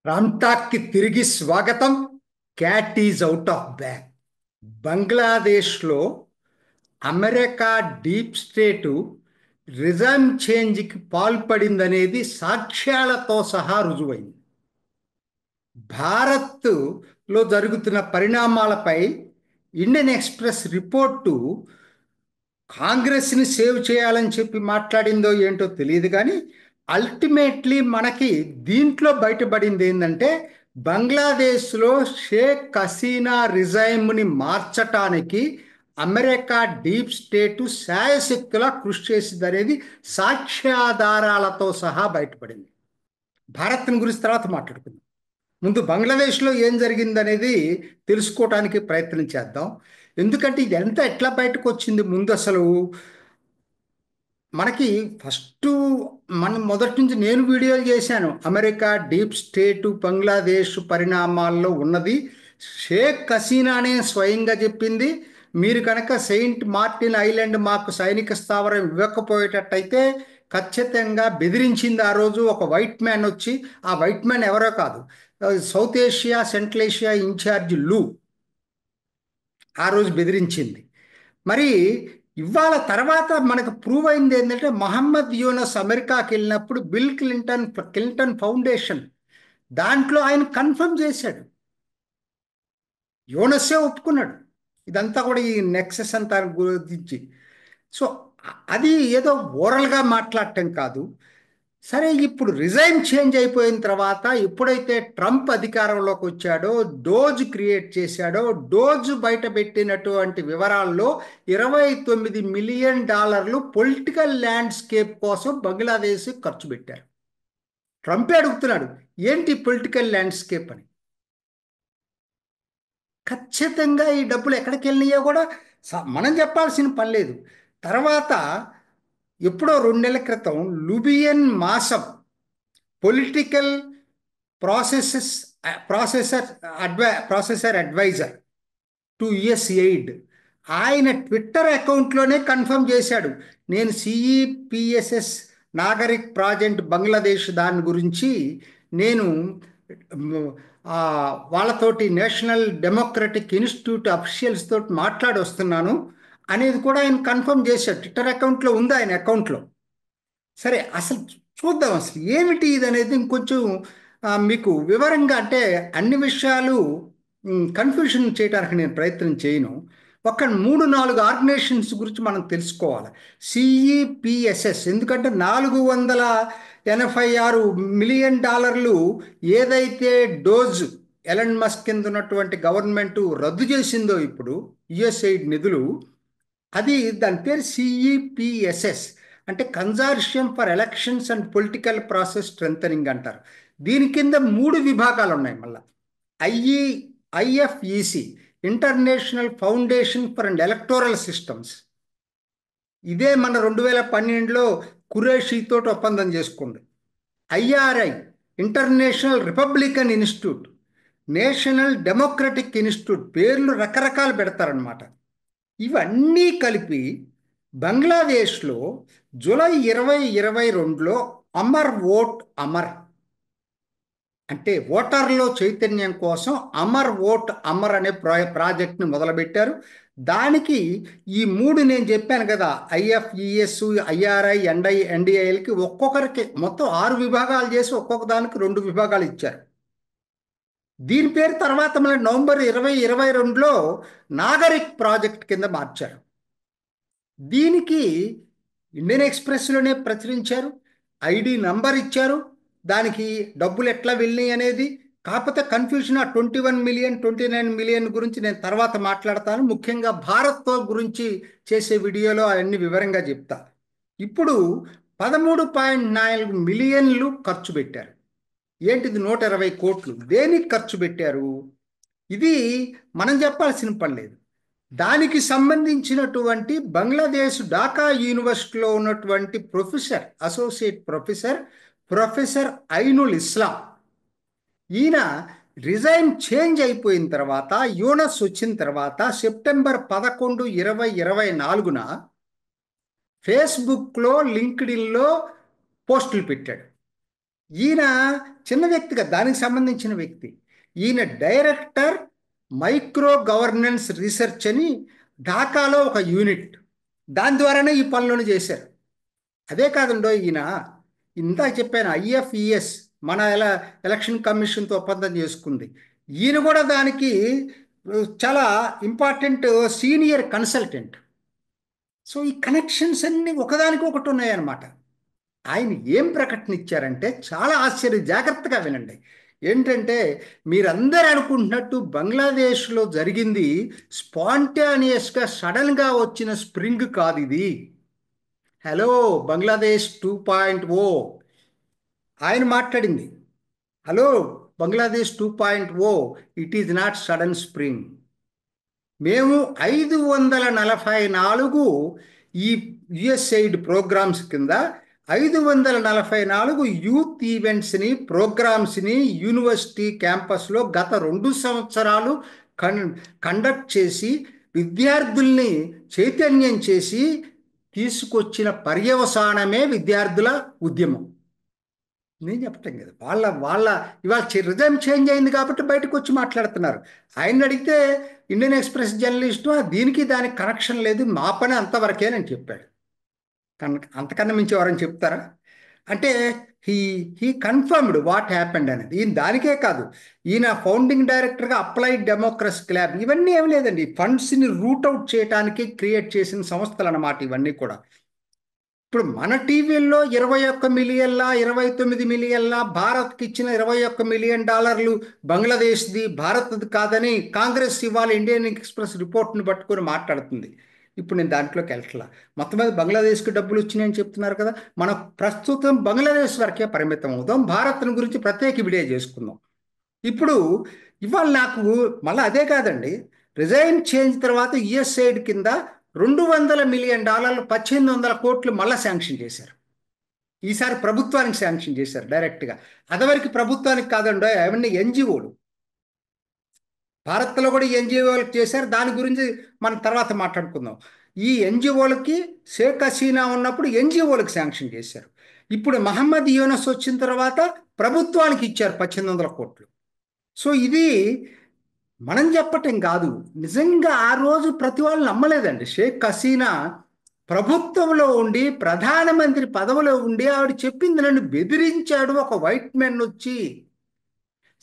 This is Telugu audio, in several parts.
రామ్టాక్కి తిరిగి స్వాగతం. Cat is out of bag. బంగ్లాదేశ్లో అమెరికా డీప్ స్టేటు రిజైమ్ చేంజ్కి పాల్పడిందనేది సాక్ష్యాలతో సహా రుజువైంది. భారత్లో జరుగుతున్న పరిణామాలపై ఇండియన్ ఎక్స్‌ప్రెస్ రిపోర్టు కాంగ్రెస్ని సేవ్ చేయాలని చెప్పి మాట్లాడిందో ఏంటో తెలియదు కానీ అల్టిమేట్లీ మనకి దీంట్లో బయటపడింది ఏంటంటే బంగ్లాదేశ్లో షేక్ హసీనా రిజైమ్ని మార్చటానికి అమెరికా డీప్ స్టేటు శాయశక్తులా కృషి చేసింది అనేది సాక్ష్యాధారాలతో సహా బయటపడింది. భారత్ని గురించి తర్వాత మాట్లాడుకుందాం. ముందు బంగ్లాదేశ్లో ఏం జరిగింది అనేది తెలుసుకోవటానికి ప్రయత్నం చేద్దాం. ఎందుకంటే ఇది ఎట్లా బయటకు వచ్చింది ముందు అసలు మనకి ఫస్ట్ మనం మొదటి నుంచి నేను వీడియోలు చేశాను. అమెరికా డీప్ స్టేటు బంగ్లాదేశ్ పరిణామాల్లో ఉన్నది షేక్ హసీనానే స్వయంగా చెప్పింది. మీరు కనుక సెయింట్ మార్టిన్ ఐలాండ్ మాకు సైనిక స్థావరం ఇవ్వకపోయేటట్టయితే ఖచ్చితంగా బెదిరించింది. ఆ రోజు ఒక వైట్ మ్యాన్ వచ్చి, ఆ వైట్ మ్యాన్ ఎవరో కాదు, South Asia Central Asia incharge లూ ఆ రోజు బెదిరించింది. మరి ఇవాళ తర్వాత మనకు ప్రూవ్ అయింది ఏంటంటే మహమ్మద్ యూనస్ అమెరికాకి వెళ్ళినప్పుడు క్లింటన్ ఫౌండేషన్ దాంట్లో ఆయన కన్ఫర్మ్ చేశాడు. యూనస్సే ఒప్పుకున్నాడు ఇదంతా కూడా, ఈ నెక్సెస్ అంతా గురించి. సో అది ఏదో ఓరల్గా మాట్లాడటం కాదు. సరే, ఇప్పుడు రిజైమ్ చేంజ్ అయిపోయిన తర్వాత ఎప్పుడైతే ట్రంప్ అధికారంలోకి వచ్చాడో, డోజ్ క్రియేట్ చేశాడో, డోజ్ బయట పెట్టినటువంటి వివరాల్లో $29 మిలియన్ పొలిటికల్ ల్యాండ్స్కేప్ కోసం బంగ్లాదేశ్ ఖర్చు పెట్టారు. ట్రంపే అడుగుతున్నాడు ఏంటి పొలిటికల్ ల్యాండ్స్కేప్ అని. ఖచ్చితంగా ఈ డబ్బులు ఎక్కడికి వెళ్ళినాయో కూడా మనం చెప్పాల్సిన పని లేదు. తర్వాత ఎప్పుడో 2 నెలల క్రితం లుబియన్ మాసం political processes processor adviser to US aid ఆయన ట్విట్టర్ అకౌంట్లోనే కన్ఫర్మ్ చేశాడు, నేను సిఈపిఎస్ఎస్ నాగరిక్ ప్రాజెక్ట్ బంగ్లాదేశ్ దాని గురించి నేను వాళ్ళతోటి నేషనల్ డెమోక్రటిక్ ఇన్స్టిట్యూట్ అఫీషియల్స్ తోటి మాట్లాడి వస్తున్నాను అనేది కూడా ఆయన కన్ఫర్మ్ చేశాడు. ట్విట్టర్ అకౌంట్లో ఉంది ఆయన అకౌంట్లో. సరే, అసలు చూద్దాం అసలు ఏమిటి ఇది అనేది ఇంకొంచెం మీకు వివరంగా. అంటే అన్ని విషయాలు కన్ఫ్యూషన్ చేయడానికి నేను ప్రయత్నం చేయను. ఒక 3-4 ఆర్గనైజేషన్స్ గురించి మనం తెలుసుకోవాలి. సిఈపిఎస్ఎస్ ఎందుకంటే $486 మిలియన్ ఏదైతే డోజ్ ఎలన్ మస్క్ కింద ఉన్నటువంటి గవర్నమెంట్ రద్దు చేసిందో ఇప్పుడు యుఎస్ఐడ్ నిధులు, అది దాని పేరు సిఈపిఎస్ఎస్ అంటే consortium for elections and political process strengthening అంటారు. దీని కింద 3 విభాగాలు ఉన్నాయి. మళ్ళీ IFEC international foundation for and electoral systems, ఇదే మన 2012లో కురేషితో ఒప్పందం చేసుకుంది. IRI international republican institute, national democratic institute, పేర్లు రకరకాలు పెడతారనమాట. ఇవన్నీ కలిపి బంగ్లాదేశ్లో జూలై 2022లో అమర్ ఓట్ అమర్ అంటే ఓటర్లో చైతన్యం కోసం అమర్ ఓట్ అమర్ అనే ప్రాజెక్ట్ని మొదలుపెట్టారు. దానికి ఈ 3 నేను చెప్పాను కదా, ఐఎఫ్ఈఎస్, ఐఆర్ఐ, ఎన్డిఐలకి ఒక్కొక్కరికి మొత్తం 6 విభాగాలు చేసి ఒక్కొక్క దానికి 2 విభాగాలు ఇచ్చారు. దీని పేరు తర్వాత మళ్ళీ నవంబర్ 2022లో నాగరిక్ ప్రాజెక్ట్ కింద మార్చారు. దీనికి ఇండియన్ ఎక్స్‌ప్రెస్లోనే ప్రచురించారు, ఐడి నంబర్ ఇచ్చారు, దానికి డబ్బులు ఎట్లా వెళ్ళినాయి అనేది. కాకపోతే కన్ఫ్యూషన్ ఆ 21 మిలియన్ 29 మిలియన్ గురించి నేను తర్వాత మాట్లాడతాను. ముఖ్యంగా భారత్తో గురించి చేసే వీడియోలో అవన్నీ వివరంగా చెప్తా. ఇప్పుడు 13.4 మిలియన్లు ఖర్చు పెట్టారు. ఏంటిది 120 కోట్లు దేనికి ఖర్చు పెట్టారు? ఇది మనం చెప్పాల్సిన పని లేదు. దానికి సంబంధించినటువంటి బంగ్లాదేశ్ ఢాకా యూనివర్సిటీలో ఉన్నటువంటి అసోసియేట్ ప్రొఫెసర్ ఐనుల్ ఇస్లాం, ఈయన రిజైమ్ చేంజ్ అయిపోయిన తర్వాత, యూనస్ వచ్చిన తర్వాత సెప్టెంబర్ 11, 2024న ఫేస్బుక్లో, లింక్డ్ఇన్లో పోస్టులు పెట్టాడు. ఈయన చిన్న వ్యక్తిగా దానికి సంబంధించిన వ్యక్తి. ఈయన డైరెక్టర్ మైక్రో గవర్నెన్స్ రీసెర్చ్ అని ఢాకాలో ఒక యూనిట్. దాని ద్వారానే ఈ పనులను చేశారు. అదే కాదండో ఈయన, ఇందాక చెప్పాను ఐఎఫ్ఈఎస్ మన ఎలక్షన్ కమిషన్తో ఒప్పందం చేసుకుంది. ఈయన కూడా దానికి చాలా ఇంపార్టెంట్ సీనియర్ కన్సల్టెంట్. సో ఈ కనెక్షన్స్ అన్నీ ఒకదానికి ఒకటి ఉన్నాయన్నమాట. ఆయన ఏం ప్రకటన ఇచ్చారంటే చాలా జాగ్రత్తగా వినండి. ఏంటంటే మీరందరూ అనుకుంటున్నట్టు బంగ్లాదేశ్లో జరిగింది స్పాంటానియస్గా సడన్గా వచ్చిన స్ప్రింగ్ కాదు ఇది. హలో, బంగ్లాదేశ్ 2.0 ఆయన మాట్లాడింది. Hello, Bangladesh 2.0, it is not sudden spring. మేము 544 ఈ యుఎస్ఐడ్ ప్రోగ్రామ్స్ కింద 544 యూత్ ఈవెంట్స్ని, ప్రోగ్రామ్స్ని యూనివర్సిటీ క్యాంపస్లో గత 2 సంవత్సరాలు కండక్ట్ చేసి విద్యార్థుల్ని చైతన్యం చేసి తీసుకొచ్చిన పర్యవసానమే విద్యార్థుల ఉద్యమం. నేను చెప్పటం కదా, వాళ్ళ వాళ్ళ ఇవాళ రిజైమ్ చేంజ్ అయింది కాబట్టి బయటకు వచ్చి మాట్లాడుతున్నారు. ఆయన అడిగితే ఇండియన్ ఎక్స్ప్రెస్ జర్నలిస్టు దీనికి దానికి కనెక్షన్ లేదు, మా పని అంతవరకేనని చెప్పాడు. అంతకన్నా మించి ఎవరని చెప్తారా? అంటే he he confirmed what happened అనేది. ఈయన దానికే కాదు, ఈయన ఫౌండింగ్ డైరెక్టర్గా అప్లైడ్ డెమోక్రసీ ల్యాబ్, ఇవన్నీ ఏమి లేదండి, ఫండ్స్ని రూట్అవుట్ చేయడానికి క్రియేట్ చేసిన సంస్థలు అన్నమాట ఇవన్నీ కూడా. ఇప్పుడు మన టీవీల్లో 21 మిలియన్ల 29 మిలియన్ల భారత్కి ఇచ్చిన $21 మిలియన్ బంగ్లాదేశ్ది, భారత్ది కాదని కాంగ్రెస్ ఇవాళ ఇండియన్ ఎక్స్ప్రెస్ రిపోర్ట్ని పట్టుకొని మాట్లాడుతుంది. ఇప్పుడు నేను దాంట్లోకి వెళ్ళట్లా. మొత్తం మీద బంగ్లాదేశ్కి డబ్బులు వచ్చినాయని చెప్తున్నారు కదా, మనం ప్రస్తుతం బంగ్లాదేశ్ వరకే పరిమితం అవుదాం, భారత్ని గురించి ప్రత్యేక వీడియో చేసుకుందాం. ఇప్పుడు ఇవాళ నాకు మళ్ళీ అదే కాదండి, రిజైన్ చేంజ్ తర్వాత యుఎస్ఐడ్ కింద $200 మిలియన్ 1800 కోట్లు మళ్ళీ శాంక్షన్ చేశారు. ఈసారి ప్రభుత్వానికి శాంక్షన్ చేశారు డైరెక్ట్గా. అదివరకు ప్రభుత్వానికి కాదండో, అవన్నీ ఎన్జిఓలు. భారత్లో కూడా ఎన్జిఓలకు చేశారు, దాని గురించి మనం తర్వాత మాట్లాడుకుందాం. ఈ ఎన్జిఓలకి షేక్ హసీనా ఉన్నప్పుడు ఎన్జిఓలకు శాంక్షన్ చేశారు. ఇప్పుడు మహమ్మద్ యూనస్ వచ్చిన తర్వాత ప్రభుత్వానికి ఇచ్చారు 1800 కోట్లు. సో ఇది మనం చెప్పటం కాదు, నిజంగా ఆ రోజు ప్రతి వాళ్ళు నమ్మలేదండి. షేక్ హసీనా ప్రభుత్వంలో ఉండి ప్రధానమంత్రి పదవిలో ఉండి ఆవిడ చెప్పింది నన్ను బెదిరించాడు ఒక వైట్ మెన్ వచ్చి,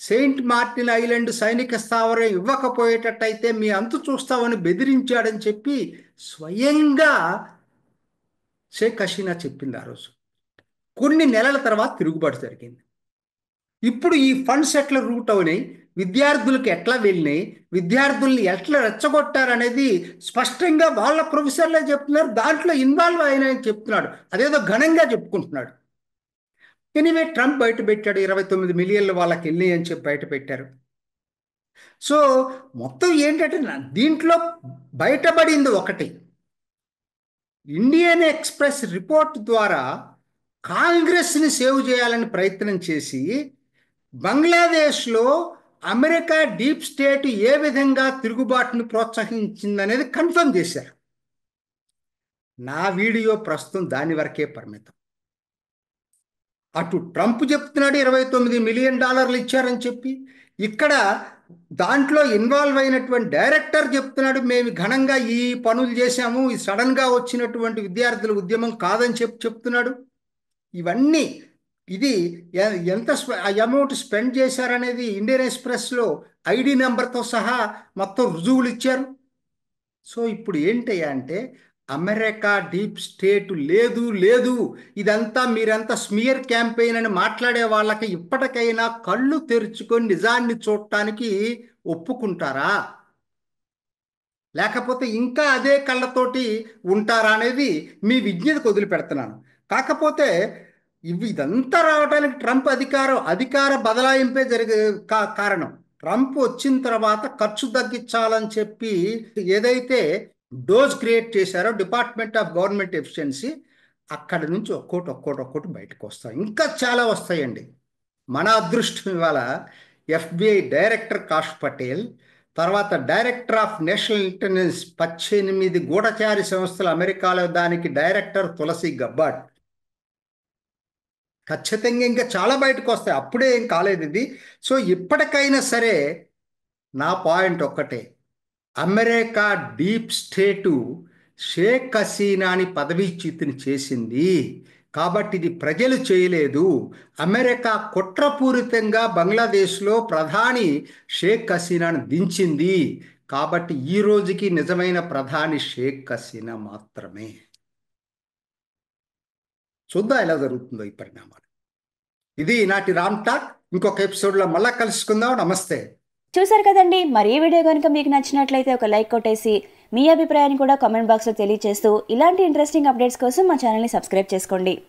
సెయింట్ మార్టిన్ ఐలాండ్ సైనిక స్థావరం ఇవ్వకపోయేటట్టయితే మీ అంతు చూస్తామని బెదిరించాడని చెప్పి స్వయంగా షేక్ హసీనా చెప్పింది ఆ రోజు. కొన్ని నెలల తర్వాత తిరుగుబాటు జరిగింది. ఇప్పుడు ఈ ఫండ్స్ ఎట్లా రూట్ అవునాయి, విద్యార్థులకు ఎట్లా వెళ్ళినాయి, విద్యార్థుల్ని ఎట్లా రెచ్చగొట్టారనేది స్పష్టంగా వాళ్ళ ప్రొఫెసర్లే చెప్తున్నారు. దాంట్లో ఇన్వాల్వ్ అయిన చెప్తున్నాడు, అదేదో ఘనంగా చెప్పుకుంటున్నాడు. ఎనీవే ట్రంప్ బయట పెట్టాడు, 29 మిలియన్లు వాళ్ళకి వెళ్ళినాయి అని చెప్పి బయట పెట్టారు. సో మొత్తం ఏంటంటే దీంట్లో బయటపడింది ఒకటి, ఇండియన్ ఎక్స్ప్రెస్ రిపోర్ట్ ద్వారా కాంగ్రెస్ని సేవ్ చేయాలని ప్రయత్నం చేసి బంగ్లాదేశ్లో అమెరికా డీప్ స్టేట్ ఏ విధంగా తిరుగుబాటును ప్రోత్సహించిందనేది కన్ఫర్మ్ చేశారు. నా వీడియో ప్రస్తుతం దాని వరకే పరిమితం. అటు ట్రంప్ చెప్తున్నాడు 29 మిలియన్ డాలర్లు ఇచ్చారని చెప్పి, ఇక్కడ దాంట్లో ఇన్వాల్వ్ అయినటువంటి డైరెక్టర్ చెప్తున్నాడు మేము ఘనంగా ఈ పనులు చేశాము, ఈ సడన్గా వచ్చినటువంటి విద్యార్థుల ఉద్యమం కాదని చెప్తున్నాడు. ఇవన్నీ ఇది ఎంత అమౌంట్ స్పెండ్ చేశారనేది ఇండియన్ ఎక్స్ప్రెస్లో ఐడి నెంబర్తో సహా మొత్తం రుజువులు ఇచ్చారు. సో ఇప్పుడు ఏంటయ్యా అంటే అమెరికా డీప్ స్టేట్ లేదు లేదు, ఇదంతా మీరంతా స్మియర్ క్యాంపెయిన్ అని మాట్లాడే వాళ్ళకి ఇప్పటికైనా కళ్ళు తెరుచుకొని నిజాన్ని చూడటానికి ఒప్పుకుంటారా, లేకపోతే ఇంకా అదే కళ్ళతోటి ఉంటారా అనేది మీ విజ్ఞతకు వదిలిపెడుతున్నాను. కాకపోతే ఇదంతా రావడానికి ట్రంప్ అధికార బదలాయింపే కారణం. ట్రంప్ వచ్చిన తర్వాత ఖర్చు తగ్గించాలని చెప్పి ఏదైతే డోజ్ క్రియేట్ చేశారో డిపార్ట్మెంట్ ఆఫ్ గవర్నమెంట్ ఎఫిషియన్సీ, అక్కడి నుంచి ఒక్కోటి బయటకు వస్తాయి, ఇంకా చాలా వస్తాయండి. మన అదృష్టం ఇవాళ ఎఫ్బిఐ డైరెక్టర్ కాష్ పటేల్, తర్వాత డైరెక్టర్ ఆఫ్ నేషనల్ ఇంటెలిజెన్స్ 18 గూఢచారి సంస్థలు అమెరికాలో, దానికి డైరెక్టర్ తులసి గబ్బార్డ్. ఖచ్చితంగా ఇంకా చాలా బయటకు వస్తాయి, అప్పుడే ఏం కాలేదు ఇది. సో ఇప్పటికైనా సరే నా పాయింట్ ఒక్కటే, అమెరికా డీప్ స్టేటు షేక్ హసీనాని పదవీచ్యుతిని చేసింది. కాబట్టి ఇది ప్రజలు చేయలేదు. అమెరికా కుట్రపూరితంగా బంగ్లాదేశ్లో ప్రధాని షేక్ హసీనాను దించింది. కాబట్టి ఈ రోజుకి నిజమైన ప్రధాని షేక్ హసీనా మాత్రమే. చూద్దాం ఎలా జరుగుతుందో ఈ పరిణామాలు. ఇది ఈనాటి రామ్ టాక్. ఇంకొక ఎపిసోడ్లో మళ్ళా కలుసుకుందాం. నమస్తే. చూసారు కదండి. మరి ఈ వీడియో కనుక మీకు నచ్చినట్లయితే ఒక లైక్ కొట్టేసి మీ అభిప్రాయాన్ని కూడా కామెంట్ బాక్స్లో తెలియజేస్తూ ఇలాంటి ఇంట్రెస్టింగ్ అప్డేట్స్ కోసం మా ఛానల్ని సబ్స్క్రైబ్ చేసుకోండి.